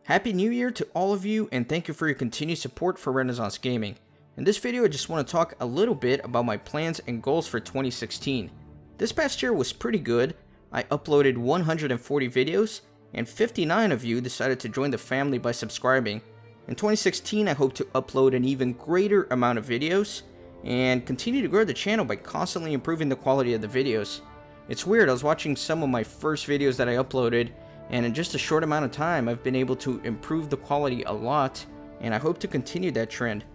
Happy New Year to all of you, and thank you for your continued support for Renaissance Gaming. In this video, I just want to talk a little bit about my plans and goals for 2016. This past year was pretty good. I uploaded 140 videos, and 59 of you decided to join the family by subscribing. In 2016, I hope to upload an even greater amount of videos, and continue to grow the channel by constantly improving the quality of the videos. It's weird, I was watching some of my first videos that I uploaded, and in just a short amount of time, I've been able to improve the quality a lot, and I hope to continue that trend.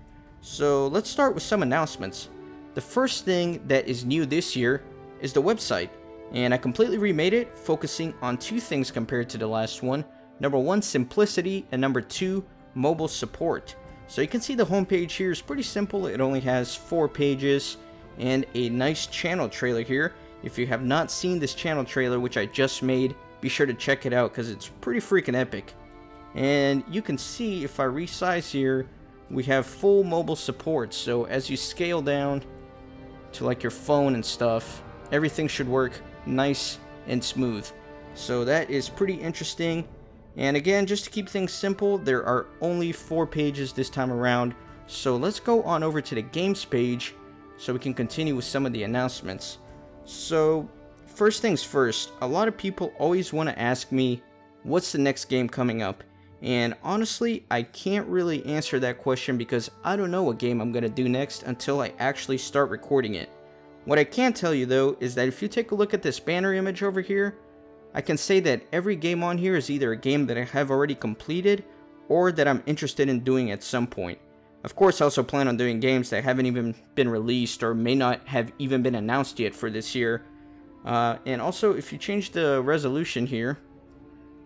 So let's start with some announcements. The first thing that is new this year is the website, and I completely remade it, focusing on two things compared to the last one. Number one, simplicity, and number two, mobile support. So you can see the homepage here is pretty simple. It only has 4 pages and a nice channel trailer here. If you have not seen this channel trailer, which I just made, be sure to check it out because it's pretty freaking epic. And you can see if I resize here, we have full mobile support. So as you scale down to like your phone and stuff, everything should work nice and smooth. So that is pretty interesting. And again, just to keep things simple, there are only 4 pages this time around. So let's go on over to the games page so we can continue with some of the announcements. So first things first, a lot of people always want to ask me, what's the next game coming up? And honestly, I can't really answer that question because I don't know what game I'm going to do next until I actually start recording it. What I can tell you though is that if you take a look at this banner image over here, I can say that every game on here is either a game that I have already completed or that I'm interested in doing at some point. Of course, I also plan on doing games that haven't even been released or may not have even been announced yet for this year. And also, if you change the resolution here,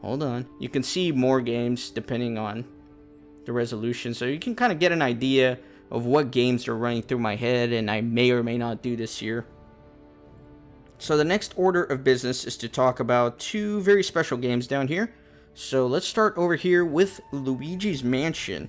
hold on, you can see more games depending on the resolution. So you can kind of get an idea of what games are running through my head and I may or may not do this year. So the next order of business is to talk about 2 very special games down here. So let's start over here with Luigi's Mansion.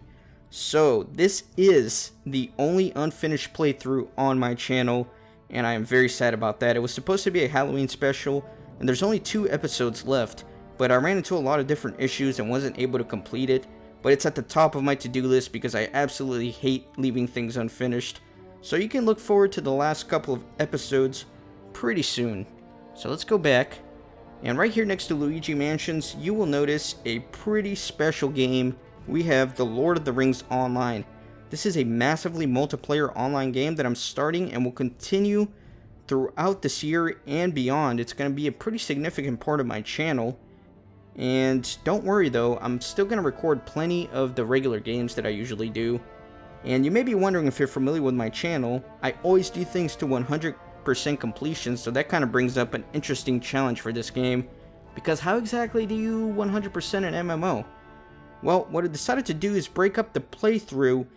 So this is the only unfinished playthrough on my channel, and I am very sad about that. It was supposed to be a Halloween special, and there's only 2 episodes left, but I ran into a lot of different issues and wasn't able to complete it. But it's at the top of my to-do list because I absolutely hate leaving things unfinished. So you can look forward to the last couple of episodes pretty soon. So let's go back, and right here next to Luigi Mansions, you will notice a pretty special game. We have the Lord of the Rings Online. This is a massively multiplayer online game that I'm starting and will continue throughout this year and beyond. It's going to be a pretty significant part of my channel. And don't worry though, I'm still going to record plenty of the regular games that I usually do. And you may be wondering if you're familiar with my channel, I always do things to 100% completion, so that kind of brings up an interesting challenge for this game. Because how exactly do you 100% an MMO? Well, what I decided to do is break up the playthrough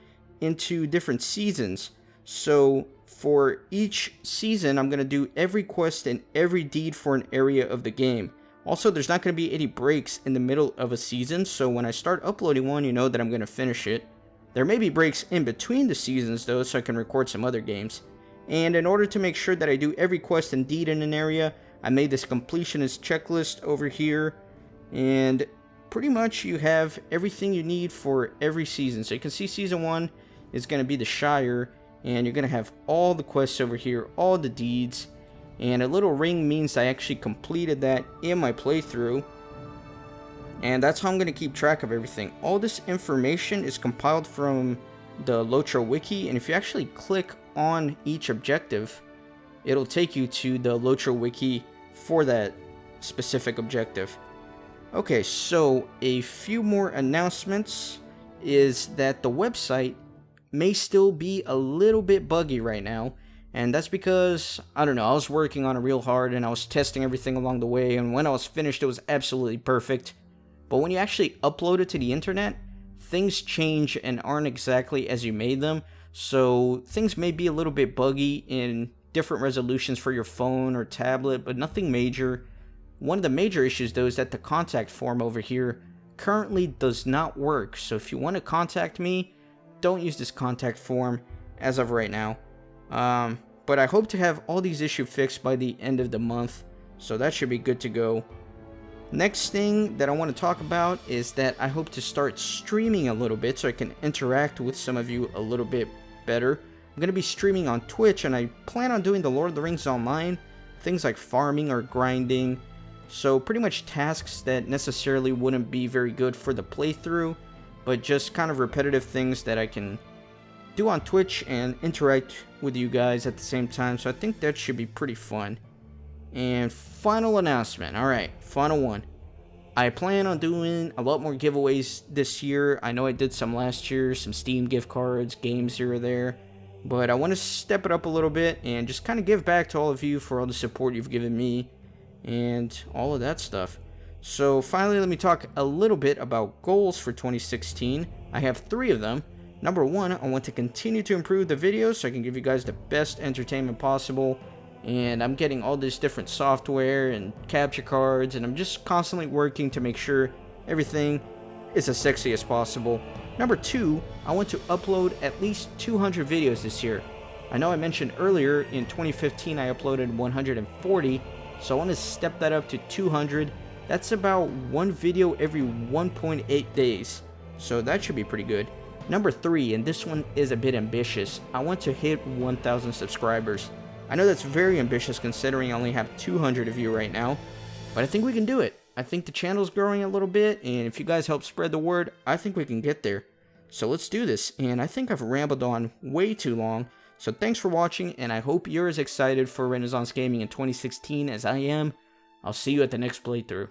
into different seasons. So for each season, I'm going to do every quest and every deed for an area of the game. Also, there's not going to be any breaks in the middle of a season, so when I start uploading one, you know that I'm going to finish it. There may be breaks in between the seasons though, so I can record some other games. And in order to make sure that I do every quest and deed in an area, I made this completionist checklist over here, and pretty much you have everything you need for every season. So you can see season 1 is going to be the Shire, and you're going to have all the quests over here, all the deeds, and a little ring means I actually completed that in my playthrough. And that's how I'm going to keep track of everything. All this information is compiled from the LOTRO wiki, and if you actually click on each objective, it'll take you to the LOTRO wiki for that specific objective. Okay, so a few more announcements is that the website may still be a little bit buggy right now, and that's because, I don't know, I was working on it real hard and I was testing everything along the way, and when I was finished it was absolutely perfect. But when you actually upload it to the internet, things change and aren't exactly as you made them, so things may be a little bit buggy in different resolutions for your phone or tablet, but nothing major. One of the major issues though is that the contact form over here currently does not work. So if you want to contact me, don't use this contact form as of right now. But I hope to have all these issues fixed by the end of the month, so that should be good to go. Next thing that I want to talk about is that I hope to start streaming a little bit so I can interact with some of you a little bit better. I'm going to be streaming on Twitch, and I plan on doing the Lord of the Rings online, things like farming or grinding, so pretty much tasks that necessarily wouldn't be very good for the playthrough, but just kind of repetitive things that I can do on Twitch and interact with you guys at the same time, so I think that should be pretty fun. And final announcement, alright, final one. I plan on doing a lot more giveaways this year. I know I did some last year, some Steam gift cards, games here or there, but I want to step it up a little bit and just kind of give back to all of you for all the support you've given me and all of that stuff. So finally, let me talk a little bit about goals for 2016. I have 3 of them. Number 1, I want to continue to improve the videos so I can give you guys the best entertainment possible. And I'm getting all this different software and capture cards, and I'm just constantly working to make sure everything is as sexy as possible. Number 2, I want to upload at least 200 videos this year. I know I mentioned earlier in 2015 I uploaded 140, so I want to step that up to 200. That's about 1 video every 1.8 days, so that should be pretty good. Number 3, and this one is a bit ambitious, I want to hit 1,000 subscribers. I know that's very ambitious considering I only have 200 of you right now, but I think we can do it. I think the channel's growing a little bit, and if you guys help spread the word, I think we can get there. So let's do this, and I think I've rambled on way too long, so thanks for watching, and I hope you're as excited for Renaissance Gaming in 2016 as I am. I'll see you at the next playthrough.